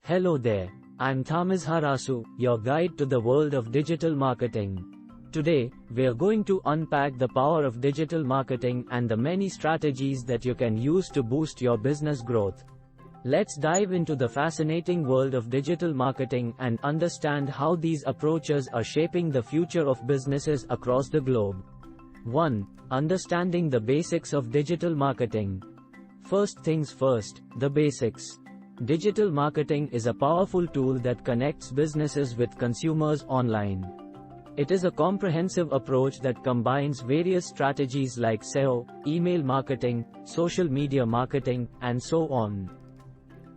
Hello there, I'm Thamizharasu, your guide to the world of digital marketing. Today, we're going to unpack the power of digital marketing and the many strategies that you can use to boost your business growth. Let's dive into the fascinating world of digital marketing and understand how these approaches are shaping the future of businesses across the globe. 1. Understanding the basics of digital marketing. First things first, the basics. Digital marketing is a powerful tool that connects businesses with consumers online. It is a comprehensive approach that combines various strategies like SEO, email marketing, social media marketing, and so on.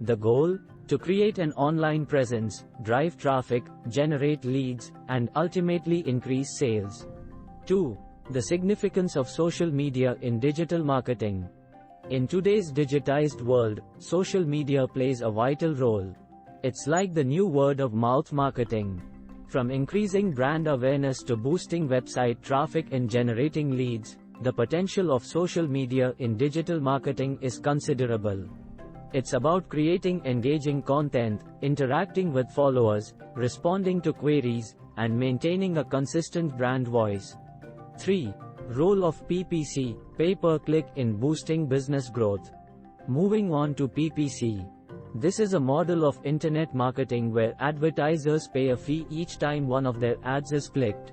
The goal? To create an online presence, drive traffic, generate leads, and ultimately increase sales. 2. The significance of social media in digital marketing. In today's digitized world, social media plays a vital role. It's like the new word-of-mouth marketing. From increasing brand awareness to boosting website traffic and generating leads, the potential of social media in digital marketing is considerable. It's about creating engaging content, interacting with followers, responding to queries, and maintaining a consistent brand voice. 3. Role of PPC, pay-per-click in boosting business growth. Moving on to PPC. This is a model of internet marketing where advertisers pay a fee each time one of their ads is clicked.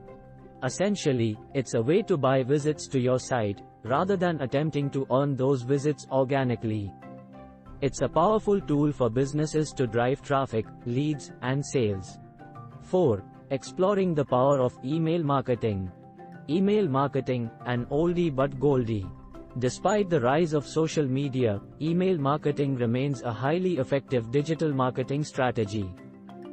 Essentially, it's a way to buy visits to your site, rather than attempting to earn those visits organically. It's a powerful tool for businesses to drive traffic, leads, and sales. 4. Exploring the power of email marketing. Email marketing, an oldie but goldie. Despite the rise of social media, email marketing remains a highly effective digital marketing strategy.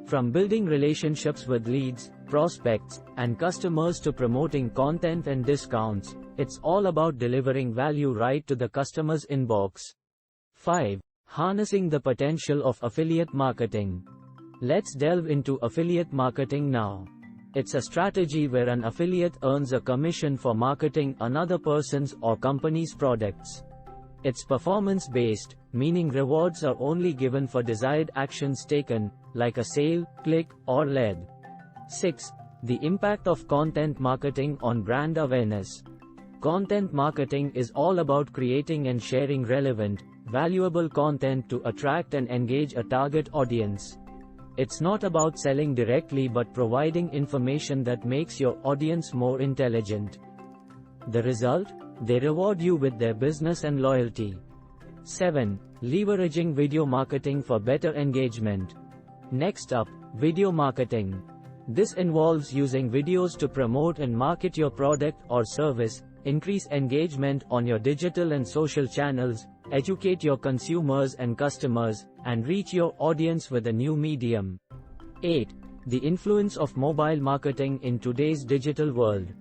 From building relationships with leads, prospects, and customers to promoting content and discounts, it's all about delivering value right to the customer's inbox. 5. Harnessing the potential of affiliate marketing. Let's delve into affiliate marketing now. It's a strategy where an affiliate earns a commission for marketing another person's or company's products. It's performance-based, meaning rewards are only given for desired actions taken, like a sale, click, or lead. 6. The impact of content marketing on brand awareness. Content marketing is all about creating and sharing relevant, valuable content to attract and engage a target audience. It's not about selling directly but providing information that makes your audience more intelligent. The result? They reward you with their business and loyalty. 7. Leveraging video marketing for better engagement. Next up, video marketing. This involves using videos to promote and market your product or service, increase engagement on your digital and social channels, educate your consumers and customers, and reach your audience with a new medium. 8. The influence of mobile marketing in today's digital world.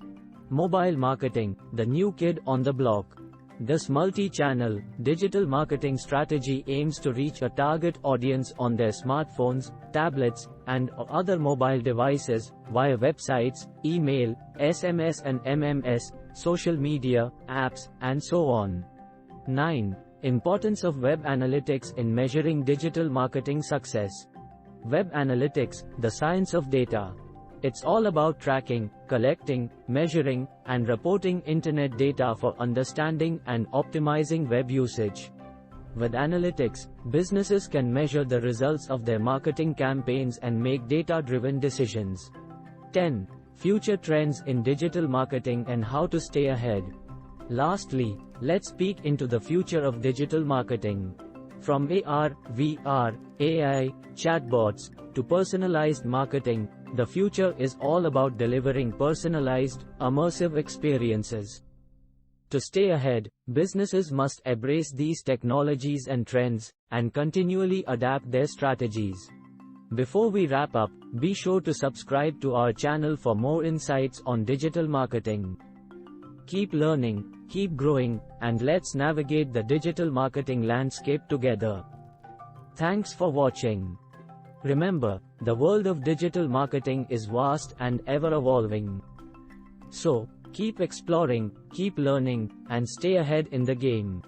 Mobile marketing, the new kid on the block. This multi-channel, digital marketing strategy aims to reach a target audience on their smartphones, tablets, and other mobile devices, via websites, email, SMS and MMS, social media, apps, and so on. 9. Importance of web analytics in measuring digital marketing success. Web analytics, the science of data. It's all about tracking, collecting, measuring, and reporting internet data for understanding and optimizing web usage. With analytics, businesses can measure the results of their marketing campaigns and make data-driven decisions. 10. Future trends in digital marketing and how to stay ahead. Lastly, let's peek into the future of digital marketing. From AR, VR, AI, chatbots, to personalized marketing, the future is all about delivering personalized, immersive experiences. To stay ahead, businesses must embrace these technologies and trends, and continually adapt their strategies. Before we wrap up, be sure to subscribe to our channel for more insights on digital marketing. Keep learning, keep growing, and let's navigate the digital marketing landscape together. Thanks for watching. Remember, the world of digital marketing is vast and ever-evolving. So, keep exploring, keep learning, and stay ahead in the game.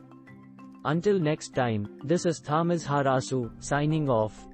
Until next time, this is Thamizharasu, signing off.